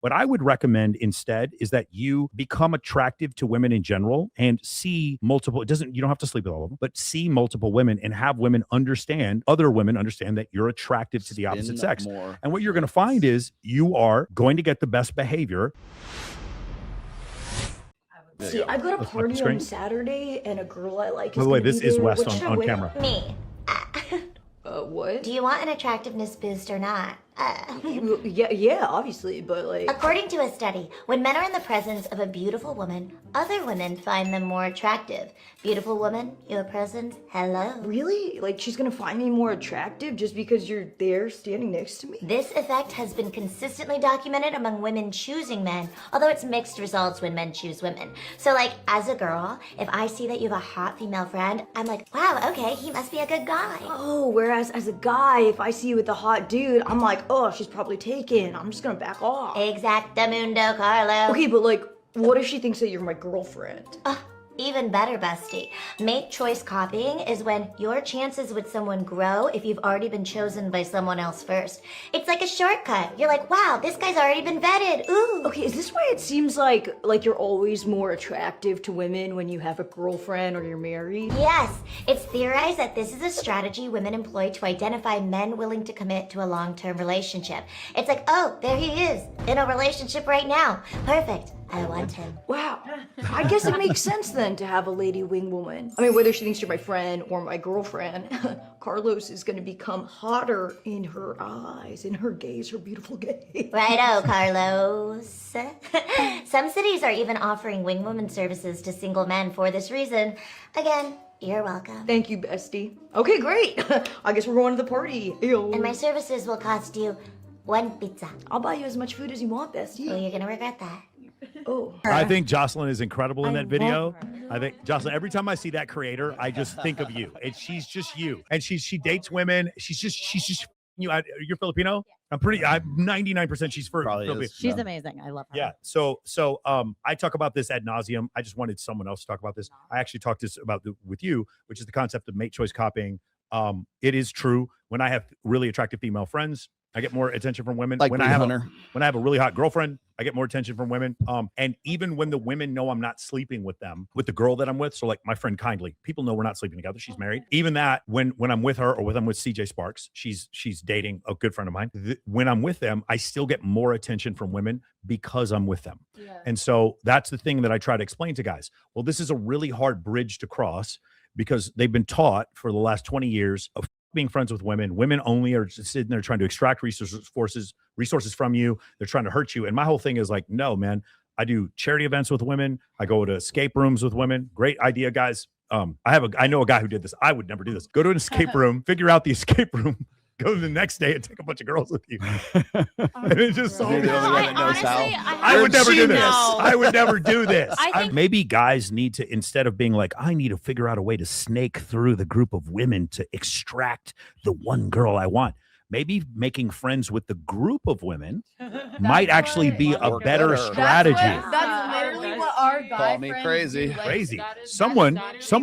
What I would recommend instead is that you become attractive to women in general and see multiple, you don't have to sleep with all of them, but see multiple women and have other women understand that you're attracted to the opposite sex. And what you're going to find is you are going to get the best behavior. See, I got a party on Saturday and a girl I like is By the way, gonna this be is there. West What should I on wear? camera. Me. What? Do you want an attractiveness boost or not? Yeah, obviously, but like... According to a study, when men are in the presence of a beautiful woman, other women find them more attractive. Beautiful woman, your presence, hello. Really? Like, she's gonna find me more attractive just because you're there standing next to me? This effect has been consistently documented among women choosing men, although it's mixed results when men choose women. So like, as a girl, if I see that you have a hot female friend, I'm like, wow, okay, he must be a good guy. Oh, whereas as a guy, if I see you with a hot dude, I'm like, oh, she's probably taken. I'm just gonna back off. Exactamundo, Carlo. Okay, but like, what if she thinks that you're my girlfriend? Even better, bestie. Mate choice copying is when your chances with someone grow if you've already been chosen by someone else first. It's like a shortcut. You're like, wow, this guy's already been vetted. Ooh. Okay, is this why it seems like you're always more attractive to women when you have a girlfriend or you're married? Yes, it's theorized that this is a strategy women employ to identify men willing to commit to a long-term relationship. It's like, oh, there he is, in a relationship right now. Perfect. I want him. Wow. I guess it makes sense then to have a lady wing woman. I mean, whether she thinks you're my friend or my girlfriend, Carlos is gonna become hotter in her eyes, in her gaze, her beautiful gaze. Righto, Carlos. Some cities are even offering wing woman services to single men for this reason. Again, you're welcome. Thank you, bestie. Okay, great. I guess we're going to the party. Ew. And my services will cost you 1 pizza. I'll buy you as much food as you want, bestie. Oh, you're gonna regret that. Oh. I think Jocelyn is incredible in that video. I think Jocelyn, every time I see that creator, I just think of you. And she's just you. And she dates women. She's just you. You're Filipino? I'm 99% she's Filipino. She's amazing. I love her. Yeah. So I talk about this ad nauseum. I just wanted someone else to talk about this. I actually talked with you, which is the concept of mate choice copying. It is true. When I have really attractive female friends, I get more attention from women. Like when I have a really hot girlfriend, I get more attention from women. And even when the women know I'm not sleeping with them, with the girl that I'm with, so like my friend Kindly, people know we're not sleeping together. She's married. Even that, when I'm with her or when I'm with CJ Sparks, she's dating a good friend of mine. When I'm with them, I still get more attention from women because I'm with them. Yeah. And so that's the thing that I try to explain to guys. Well, this is a really hard bridge to cross because they've been taught for the last 20 years of being friends with women. Women only are just sitting there trying to extract resources from you. They're trying to hurt you. And my whole thing is like, no, man, I do charity events with women. I go to escape rooms with women. Great idea, guys. I know a guy who did this. I would never do this. Go to an escape room, figure out the escape room, go the next day and take a bunch of girls with you. And it's just so I would never do this. I would never do this. Maybe guys need to, instead of being like, I need to figure out a way to snake through the group of women to extract the one girl I want. Maybe making friends with the group of women might actually be a better strategy. That's literally what our guy Call me friends crazy. do. Like, Crazy. Someone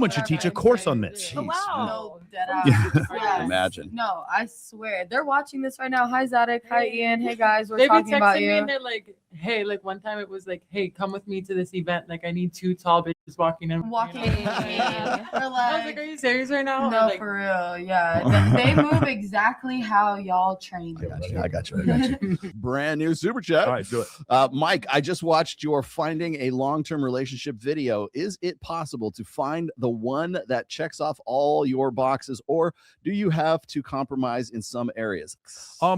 should teach a course on this. Oh, wow. No, dead Yeah. Yes. Imagine. No, I swear. They're watching this right now. Hi, Zadok. Hi, Ian. Hey, guys. We're They've been talking about texting you. me and they're like, hey, like one time it was like, hey, come with me to this event. Like I need 2 tall bitches walking in. Walking. You know? I was like, are you serious right now? No, like, for real. Yeah. They move exactly how y'all trained them. I got you. Brand new super chat. All right, do it. Mike, I just watched your Finding a Long-Term Relationship video. Is it possible to find the one that checks off all your boxes, or do you have to compromise in some areas?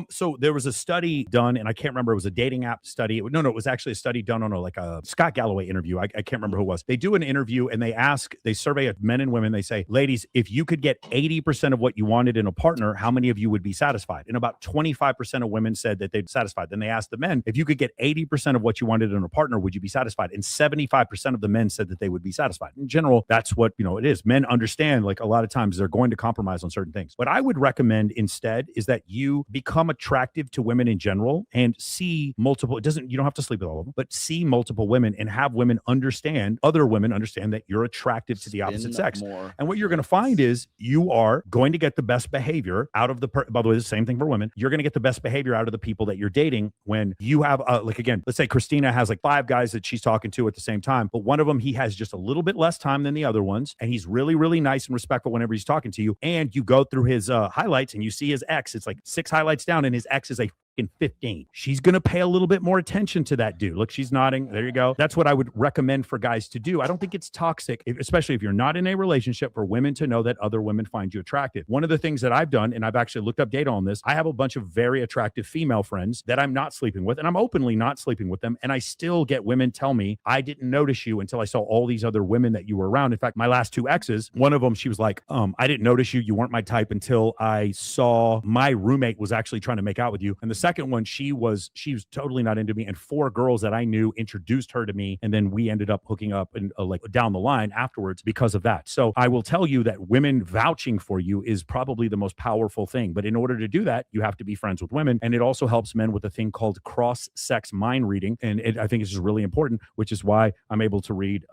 So there was a study done, and I can't remember. It was a dating app study. It was actually a study done on a Scott Galloway interview. I can't remember who it was. They do an interview and they survey men and women. They say, ladies, if you could get 80% of what you wanted in a partner, how many of you would be satisfied? And about 25% of women said that they'd be satisfied. Then they asked the men, if you could get 80% of what you wanted in a partner, would you be satisfied? And 75% of the men said that they would be satisfied. In general, that's what, it is. Men understand, like a lot of times they're going to compromise on certain things. What I would recommend instead is that you become attractive to women in general and see multiple, you don't have to sleep with all of them, but see multiple women and have women understand, other women women understand that you're attracted to the opposite Spin sex. more. And what you're going to find is you are going to get the best behavior out of the, by the way, the same thing for women. You're going to get the best behavior out of the people that you're dating when you have, like, again, let's say Christina has like 5 guys that she's talking to at the same time, but one of them, he has just a little bit less time than the other ones. And he's really, really nice and respectful whenever he's talking to you. And you go through his highlights and you see his ex. It's like 6 highlights down and his ex is a 15. She's going to pay a little bit more attention to that dude. Look, she's nodding. There you go. That's what I would recommend for guys to do. I don't think it's toxic, especially if you're not in a relationship, for women to know that other women find you attractive. One of the things that I've done, and I've actually looked up data on this, I have a bunch of very attractive female friends that I'm not sleeping with, and I'm openly not sleeping with them. And I still get women tell me, I didn't notice you until I saw all these other women that you were around. In fact, my last 2 exes, one of them, she was like, I didn't notice you. You weren't my type until I saw my roommate was actually trying to make out with you. And the second one, she was totally not into me, and 4 girls that I knew introduced her to me, and then we ended up hooking up and like down the line afterwards because of that. So I will tell you that women vouching for you is probably the most powerful thing. But in order to do that, you have to be friends with women, and it also helps men with a thing called cross-sex mind reading, and I think it's just really important, which is why I'm able to read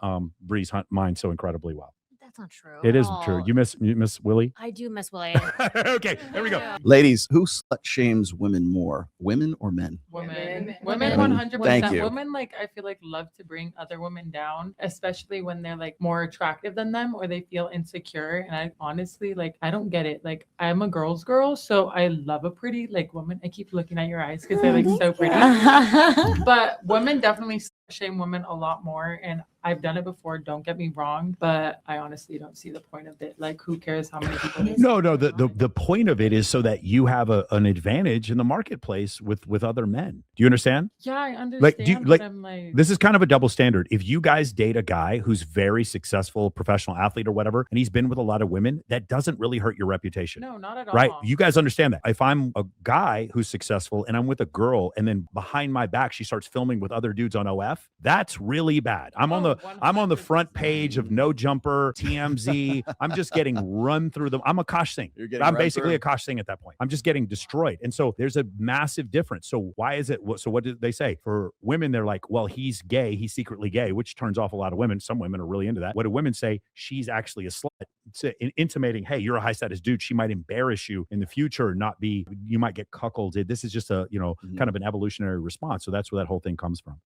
Bree's mind so incredibly well. That's not true. It at is all. true. You miss Willie. I do miss Willie. Okay, there we go. Ladies, who slut shames women more, women or men? Women Women. 100%. Thank you. Women, like, I feel like love to bring other women down, especially when they're like more attractive than them or they feel insecure. And I honestly, like, I don't get it. Like, I'm a girl's girl, so I love a pretty like woman. I keep looking at your eyes because they're like so pretty. But women definitely shame women a lot more, and I've done it before, don't get me wrong, but I honestly don't see the point of it. Like, who cares how many people No, the point of it is so that you have an advantage in the marketplace with other men. Do you understand? Yeah, I understand. Like, do you, but like, I'm like, this is kind of a double standard. If you guys date a guy who's very successful, professional athlete or whatever, and he's been with a lot of women, that doesn't really hurt your reputation. no, not at all. Right? You guys understand that. If I'm a guy who's successful and I'm with a girl and then behind my back she starts filming with other dudes on OF, that's really bad. I'm on the front page of No Jumper, TMZ. I'm just getting run through them. I'm a Kosh Singh. I'm basically a Kosh Singh at that point. I'm just getting destroyed. And so there's a massive difference. So why is it? So what did they say? For women, they're like, well, he's gay. He's secretly gay, which turns off a lot of women. Some women are really into that. What do women say? She's actually a slut. It's intimating, hey, you're a high status dude. She might embarrass you in the future, you might get cuckolded. This is just a, kind of an evolutionary response. So that's where that whole thing comes from.